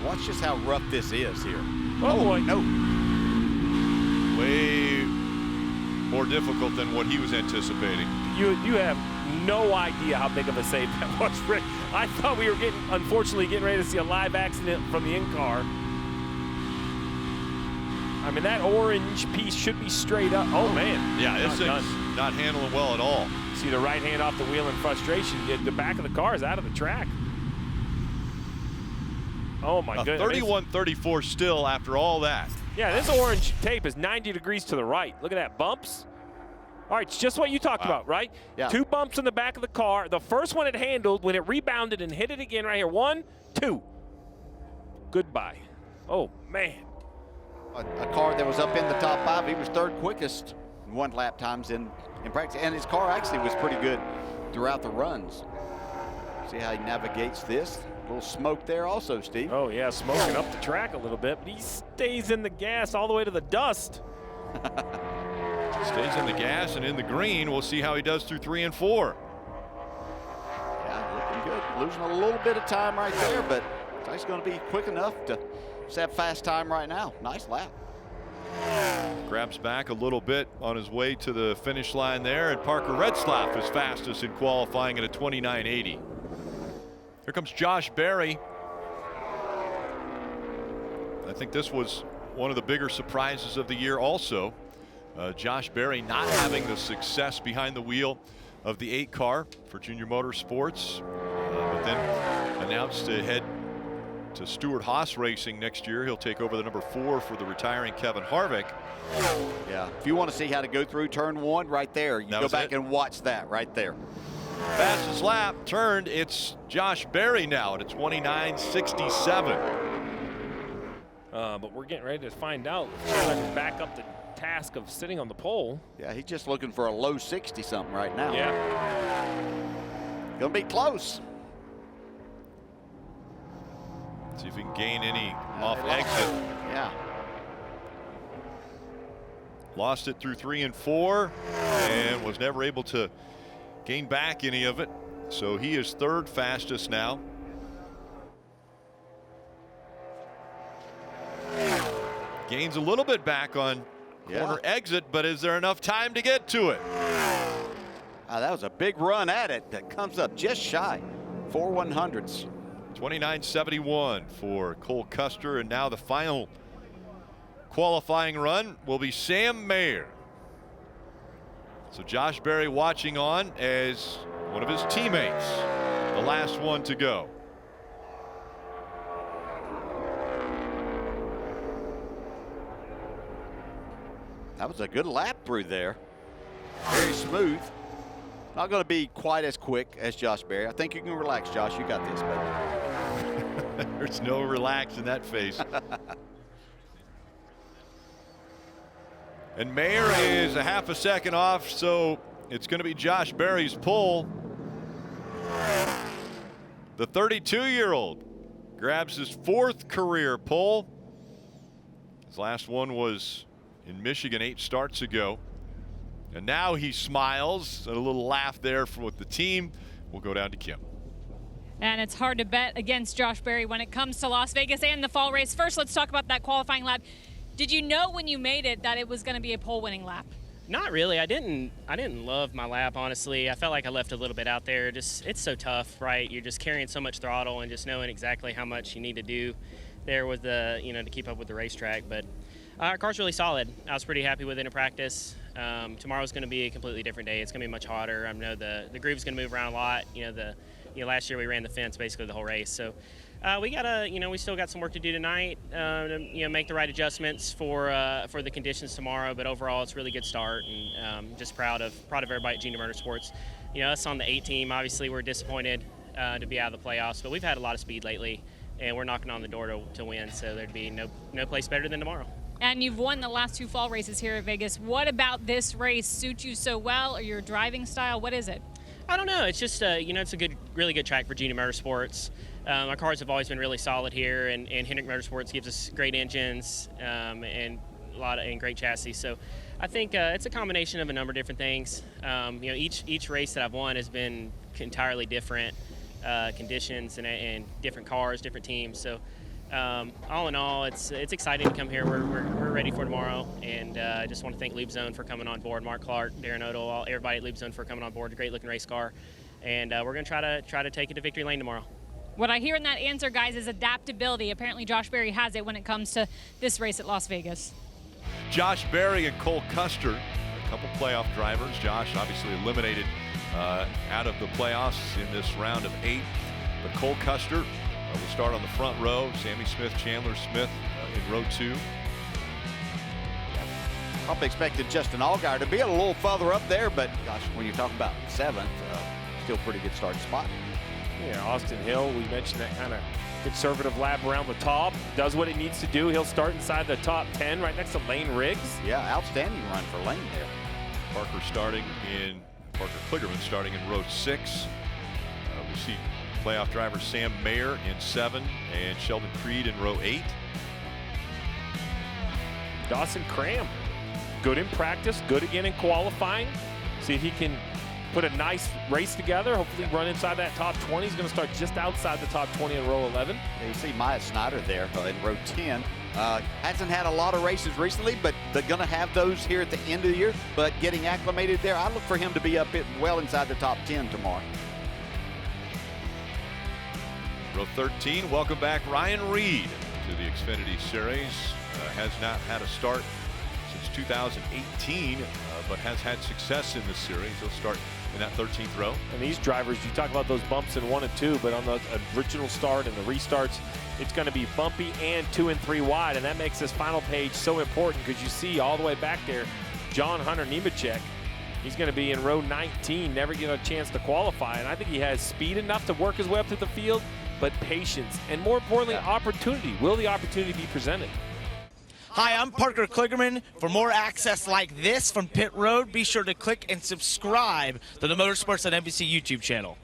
Watch just how rough this is here. Oh boy. No. Way more difficult than what he was anticipating. You have no idea how big of a save that was, Rick. I thought we were unfortunately getting ready to see a live accident from the in-car. I mean, that orange piece should be straight up. Oh, man. Yeah, this thing's not handling well at all. See the right hand off the wheel in frustration. The back of the car is out of the track. Oh, my goodness. 31-34 still after all that. Yeah, this orange tape is 90 degrees to the right. Look at that, bumps. All right, it's just what you talked about, right? Yeah. 2 bumps in the back of the car. The first one it handled when it rebounded and hit it again right here. 1, 2. Goodbye. Oh, man. A car that was up in the top 5. He was 3rd quickest in 1 lap times in practice. And his car actually was pretty good throughout the runs. See how he navigates this. A little smoke there also, Steve. Oh, yeah, smoking up the track a little bit, but he stays in the gas all the way to the dust. Stays in the gas and in the green. We'll see how he does through 3 and 4. Yeah, looking good. Losing a little bit of time right there, but he's going to be quick enough to just have fast time right now. Nice lap. Grabs back a little bit on his way to the finish line there, and Parker Retzlaff is fastest in qualifying at a 29.80. Here comes Josh Berry. I think this was one of the bigger surprises of the year also. Josh Berry not having the success behind the wheel of the 8 car for Junior Motorsports, but then announced to head to Stewart Haas Racing next year. He'll take over the number 4 for the retiring Kevin Harvick. Yeah, if you want to see how to go through turn 1 right there, you go back and watch that right there. Fastest lap turned, it's Josh Berry now at a 29.67. But we're getting ready to find out if he's going to back up the task of sitting on the pole. Yeah, he's just looking for a low 60 something right now. Yeah. Gonna be close. See if he can gain any off exit. Yeah. Lost it through 3 and 4 and was never able to gain back any of it. So he is 3rd fastest now. Gains a little bit back on corner exit, but is there enough time to get to it? That was a big run at it that comes up just shy. 4 100ths. 29.71 for Cole Custer, and now the final qualifying run will be Sam Mayer. So Josh Berry watching on as one of his teammates, the last one to go. That was a good lap through there. Very smooth. Not going to be quite as quick as Josh Berry. I think you can relax, Josh. You got this, buddy. There's no relax in that face. And Mayer is a half a second off, so it's going to be Josh Berry's pole. The 32-year-old grabs his 4th career pole. His last one was in Michigan 8 starts ago. And now he smiles, and a little laugh there with the team. We'll go down to Kim. And it's hard to bet against Josh Berry when it comes to Las Vegas and the fall race. First, let's talk about that qualifying lap. Did you know when you made it that it was going to be a pole-winning lap? Not really. I didn't love my lap, honestly. I felt like I left a little bit out there. It's so tough, right? You're just carrying so much throttle and just knowing exactly how much you need to do there with the, to keep up with the racetrack. But our car's really solid. I was pretty happy with it in practice. Tomorrow's going to be a completely different day. It's going to be much hotter. I know the groove's going to move around a lot. Last year we ran the fence basically the whole race. So we gotta, we still got some work to do tonight. To make the right adjustments for the conditions tomorrow. But overall, it's a really good start, and just proud of everybody at Junior Motorsports. Us on the 8 team, obviously we're disappointed to be out of the playoffs, but we've had a lot of speed lately, and we're knocking on the door to win. So there'd be no place better than tomorrow. And you've won the last 2 fall races here at Vegas. What about this race suits you so well, or your driving style? What is it? I don't know. It's just, it's a really good track for Junior Motorsports. Our cars have always been really solid here, and Hendrick Motorsports gives us great engines and great chassis. So I think it's a combination of a number of different things. Each race that I've won has been entirely different conditions and different cars, different teams. So all in all, it's exciting to come here. We're ready for tomorrow, and I just want to thank Lube Zone for coming on board. Mark Clark, Darren Odell, everybody at Lube Zone for coming on board. A great looking race car, and we're going to try to take it to victory lane tomorrow. What I hear in that answer, guys, is adaptability. Apparently Josh Berry has it when it comes to this race at Las Vegas. Josh Berry and Cole Custer, a couple playoff drivers. Josh obviously eliminated out of the playoffs in this round of 8. But Cole Custer will start on the front row. Sammy Smith, Chandler Smith in row 2. Probably expected Justin Allgaier to be a little further up there, but gosh, when you're talking about 7th, still pretty good starting spot. Yeah, Austin Hill, we mentioned that kind of conservative lap around the top. Does what he needs to do. He'll start inside the top 10 right next to Lane Riggs. Yeah, outstanding run for Lane there. Parker Kligerman starting in row 6. We see playoff driver Sam Mayer in 7 and Sheldon Creed in row 8. Dawson Cram, good in practice, good again in qualifying. See if he can put a nice race together, hopefully run inside that top 20. He's going to start just outside the top 20 in row 11. Yeah, you see Myatt Snyder there in row 10. Hasn't had a lot of races recently, but they're going to have those here at the end of the year. But getting acclimated there, I look for him to be up well inside the top 10 tomorrow. Row 13, welcome back Ryan Reed to the Xfinity Series. Has not had a start since 2018, but has had success in this series. He'll start in that 13th row. And these drivers, you talk about those bumps in 1 and 2, but on the original start and the restarts, it's going to be bumpy and 2 and 3 wide, and that makes this final page so important because you see all the way back there, John Hunter Nemechek. He's going to be in row 19, never get a chance to qualify, and I think he has speed enough to work his way up to the field, but patience, and more importantly, opportunity. Will the opportunity be presented? Hi, I'm Parker Kligerman. For more access like this from Pit Road, be sure to click and subscribe to the Motorsports on NBC YouTube channel.